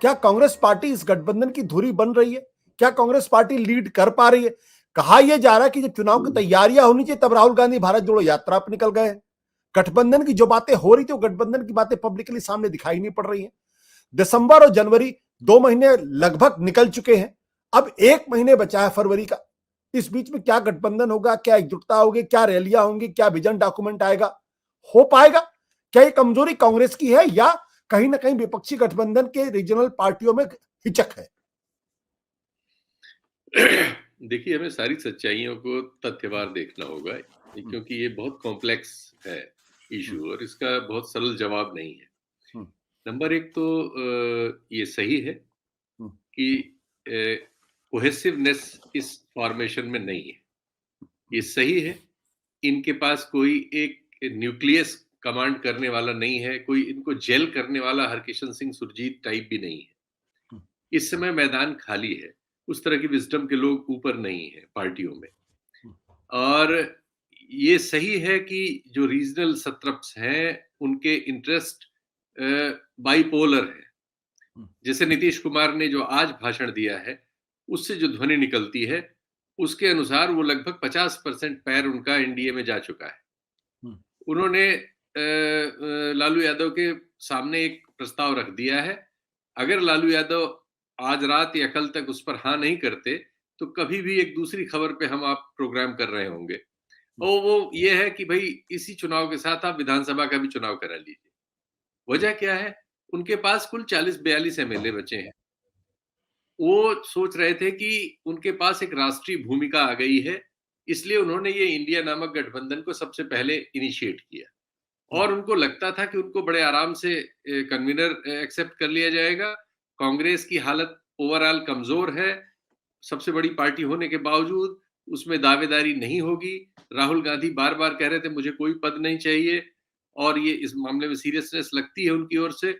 क्या कांग्रेस पार्टी इस गठबंधन की धुरी बन रही है? क्या कांग्रेस पार्टी लीड कर पा रही है? कहा यह जा रहा है कि जब चुनाव की तैयारियां होनी चाहिए तब राहुल गांधी भारत जोड़ो यात्रा पर निकल गए। गठबंधन की जो बातें हो रही थी वो गठबंधन की बातें पब्लिकली सामने दिखाई नहीं पड़ रही है। दिसंबर और जनवरी 2 महीने लगभग निकल चुके हैं, अब 1 महीने बचा है फरवरी का। इस बीच में क्या गठबंधन होगा, क्या एकजुटता होगी, क्या रैलियां होंगी, क्या विजन डॉक्यूमेंट आएगा, हो पाएगा? क्या ये कमजोरी कांग्रेस की है या कहीं ना कहीं विपक्षी गठबंधन के रीजनल पार्टियों में हिचक है? देखिए, हमें सारी सच्चाइयों को तथ्यवार देखना होगा, क्योंकि ये बहुत कॉम्प्लेक्स है इशू और इसका बहुत सरल जवाब नहीं है। नंबर एक तो ये सही है कि कोहेसिवनेस इस फॉर्मेशन में नहीं है। ये सही है, इनके पास कोई एक न्यूक्लियस कमांड करने वाला नहीं है, कोई इनको जेल करने वाला हरकिशन सिंह सुरजीत टाइप भी नहीं है। इस समय मैदान खाली है, उस तरह की विजडम के लोग ऊपर नहीं है पार्टियों में। और ये सही है कि जो रीजनल सत्रप्स हैं उनके इंटरेस्ट बाइपोलर है। जैसे नीतीश कुमार ने जो आज भाषण दिया है उससे जो ध्वनि निकलती है उसके अनुसार वो लगभग 50% पैर उनका एनडीए में जा चुका है। उन्होंने लालू यादव के सामने एक प्रस्ताव रख दिया है, अगर लालू यादव आज रात या कल तक उस पर हाँ नहीं करते तो कभी भी एक दूसरी खबर पे हम आप प्रोग्राम कर रहे होंगे। और वो ये है कि भाई इसी चुनाव के साथ आप विधानसभा का भी चुनाव करा लीजिए। वजह क्या है? उनके पास कुल 40-42 एमएलए बचे हैं। वो सोच रहे थे कि उनके पास एक राष्ट्रीय भूमिका आ गई है, इसलिए उन्होंने ये इंडिया नामक गठबंधन को सबसे पहले इनिशिएट किया और उनको लगता था कि उनको बड़े आराम से कन्वीनर एक्सेप्ट कर लिया जाएगा। कांग्रेस की हालत ओवरऑल कमजोर है, सबसे बड़ी पार्टी होने के बावजूद उसमें दावेदारी नहीं होगी। राहुल गांधी बार बार कह रहे थे मुझे कोई पद नहीं चाहिए और ये इस मामले में सीरियसनेस लगती है उनकी ओर से।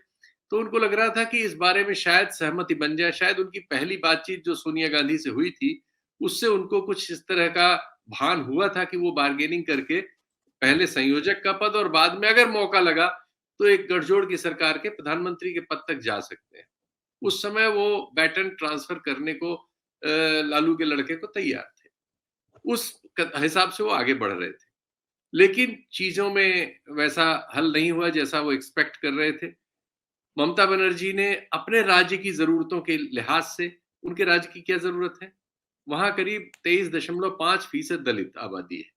तो उनको लग रहा था कि इस बारे में शायद सहमति बन जाए। शायद उनकी पहली बातचीत जो सोनिया गांधी से हुई थी उससे उनको कुछ इस तरह का भान हुआ था कि वो बार्गेनिंग करके पहले संयोजक का पद और बाद में अगर मौका लगा तो एक गठजोड़ की सरकार के प्रधानमंत्री के पद तक जा सकते हैं। उस समय वो बैटन ट्रांसफर करने को लालू के लड़के को तैयार थे, उस हिसाब से वो आगे बढ़ रहे थे। लेकिन चीजों में वैसा हल नहीं हुआ जैसा वो एक्सपेक्ट कर रहे थे। ममता बनर्जी ने अपने राज्य की जरूरतों के लिहाज से, उनके राज्य की क्या जरूरत है? वहां करीब 23.5% दलित आबादी है,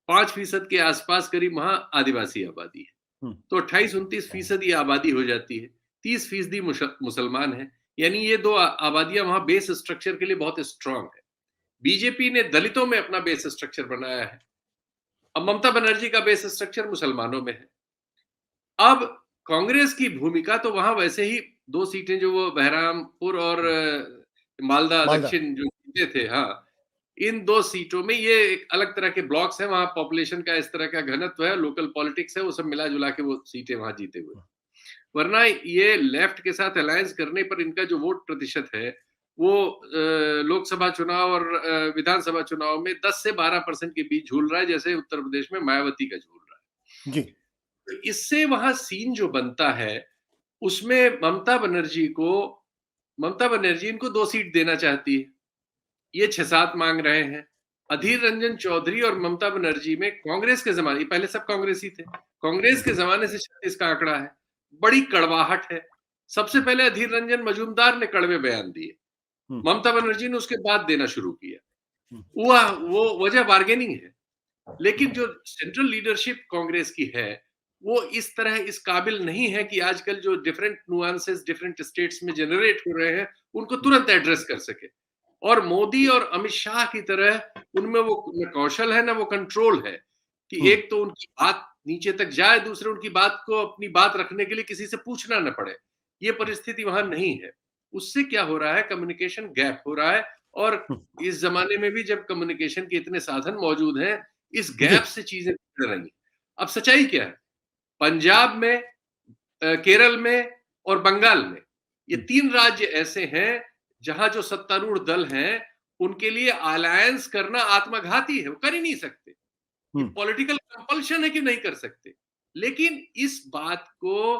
5% के आसपास करीब वहां आदिवासी आबादी है, तो 28-29% ये आबादी हो जाती है। 30% मुसलमान है, यानी ये दो आबादियां वहां बेस स्ट्रक्चर के लिए बहुत स्ट्रांग है। बीजेपी ने दलितों में अपना बेस स्ट्रक्चर बनाया है, अब ममता बनर्जी का बेस स्ट्रक्चर मुसलमानों में है। अब कांग्रेस की भूमिका तो वहां वैसे ही 2 सीटें जो वो बहरामपुर और मालदा दक्षिण जो जीते थे, हाँ, इन 2 सीटों में ये एक अलग तरह के ब्लॉक्स हैं, वहां पॉपुलेशन का इस तरह का घनत्व है, लोकल पॉलिटिक्स है, वो सब मिला जुला के वो सीटें वहां जीते हुए। वरना ये लेफ्ट के साथ अलायंस करने पर इनका जो वोट प्रतिशत है वो लोकसभा चुनाव और विधानसभा चुनाव में 10 से 12% के बीच झूल रहा है, जैसे उत्तर प्रदेश में मायावती का झूल रहा है जी। तो इससे वहां सीन जो बनता है उसमें ममता बनर्जी इनको 2 सीट देना चाहती है, ये 6-7 मांग रहे हैं। अधीर रंजन चौधरी और ममता बनर्जी में कांग्रेस के जमाने, पहले सब कांग्रेसी थे, कांग्रेस के जमाने से 36 का आंकड़ा है, बड़ी कड़वाहट है। सबसे पहले अधीर रंजन मजूमदार ने कड़वे बयान दिए, ममता बनर्जी ने उसके बाद देना शुरू किया। वो वजह बार्गेनिंग है। लेकिन जो सेंट्रल लीडरशिप कांग्रेस की है वो इस तरह इस काबिल नहीं है कि आजकल जो डिफरेंट नुआंसेस डिफरेंट स्टेट्स में जनरेट हो रहे हैं उनको तुरंत एड्रेस कर सके। और मोदी और अमित शाह की तरह उनमें वो न कौशल है ना वो कंट्रोल है कि एक तो उनकी बात नीचे तक जाए, दूसरे उनकी बात को अपनी बात रखने के लिए किसी से पूछना न पड़े। ये परिस्थिति वहां नहीं है। उससे क्या हो रहा है? कम्युनिकेशन गैप हो रहा है। और इस जमाने में भी जब कम्युनिकेशन के इतने साधन मौजूद हैं, इस गैप से चीजें बिगड़ रही। अब सच्चाई क्या है? पंजाब में, केरल में और बंगाल में, ये 3 राज्य ऐसे हैं जहां जो सत्तारूढ़ दल हैं उनके लिए अलायंस करना आत्मघाती है, वो कर ही नहीं सकते। ये पॉलिटिकल कंपल्शन है कि नहीं कर सकते। लेकिन इस बात को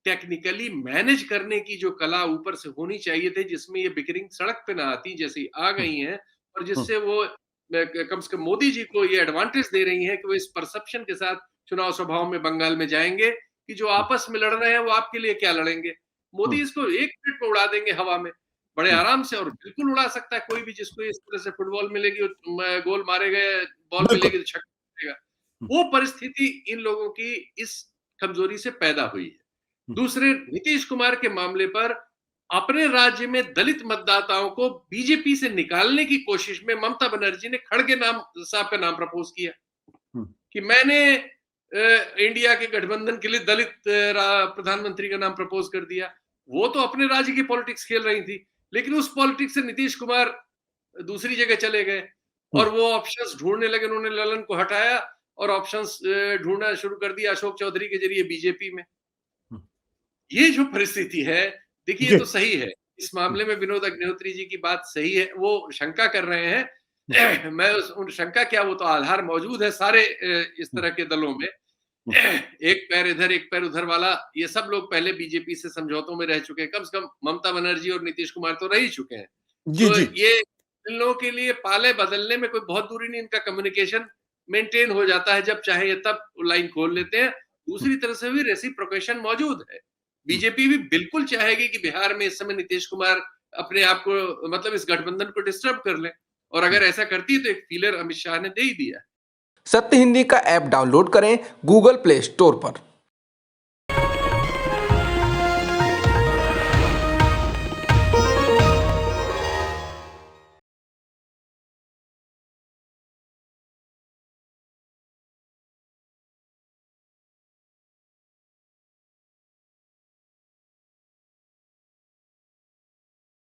टेक्निकली मैनेज करने की जो कला ऊपर से होनी चाहिए थी, जिसमें ये बिकरिंग सड़क पे ना आती जैसे ही आ गई हैं, और जिससे वो कम से कम मोदी जी को ये एडवांटेज दे रही हैं कि वो इस परसेप्शन के साथ चुनाव सभाओं में बंगाल में जाएंगे कि जो आपस में लड़ रहे हैं वो आपके लिए क्या लड़ेंगे। मोदी इसको 1 मिनट में उड़ा देंगे हवा में, बड़े आराम से, और बिल्कुल उड़ा सकता है कोई भी जिसको इस तरह से फुटबॉल मिलेगी, गोल मारे गए, बॉल मिलेगी तो छक्का मारेगा। वो परिस्थिति इन लोगों की इस कमजोरी से पैदा हुई है। दूसरे, नीतीश कुमार के मामले पर अपने राज्य में दलित मतदाताओं को बीजेपी से निकालने की कोशिश में ममता बनर्जी ने खड़गे नाम साहब का नाम प्रपोज किया कि मैंने इंडिया के गठबंधन के लिए दलित प्रधानमंत्री का नाम प्रपोज कर दिया। वो तो अपने राज्य की पॉलिटिक्स खेल रही थी, लेकिन उस पॉलिटिक्स से नीतीश कुमार दूसरी जगह चले गए और वो ऑप्शंस ढूंढने लगे। उन्होंने ललन को हटाया और ऑप्शंस ढूंढना शुरू कर दिया अशोक चौधरी के जरिए बीजेपी में। ये जो परिस्थिति है, देखिए ये तो सही है, इस मामले में विनोद अग्निहोत्री जी की बात सही है, वो शंका कर रहे हैं। मैं उन शंका क्या, वो तो आधार मौजूद है सारे इस तरह के दलों में। एक पैर इधर एक पैर उधर वाला, ये सब लोग पहले बीजेपी से समझौतों में रह चुके हैं, कम से कम ममता बनर्जी और नीतीश कुमार तो रह ही चुके हैं। तो ये इन लोगों के लिए पाले बदलने में कोई बहुत दूरी नहीं, इनका कम्युनिकेशन मेंटेन हो जाता है, जब चाहे तब लाइन खोल लेते हैं। दूसरी तरफ से भी रेसिप्रोकेशन मौजूद है। बीजेपी भी बिल्कुल चाहेगी कि बिहार में इस समय नीतीश कुमार अपने आप को, मतलब इस गठबंधन को डिस्टर्ब कर ले, और अगर ऐसा करती है तो एक फीलर अमित शाह ने दे ही दिया। सत्य हिंदी का ऐप डाउनलोड करें गूगल प्ले स्टोर पर।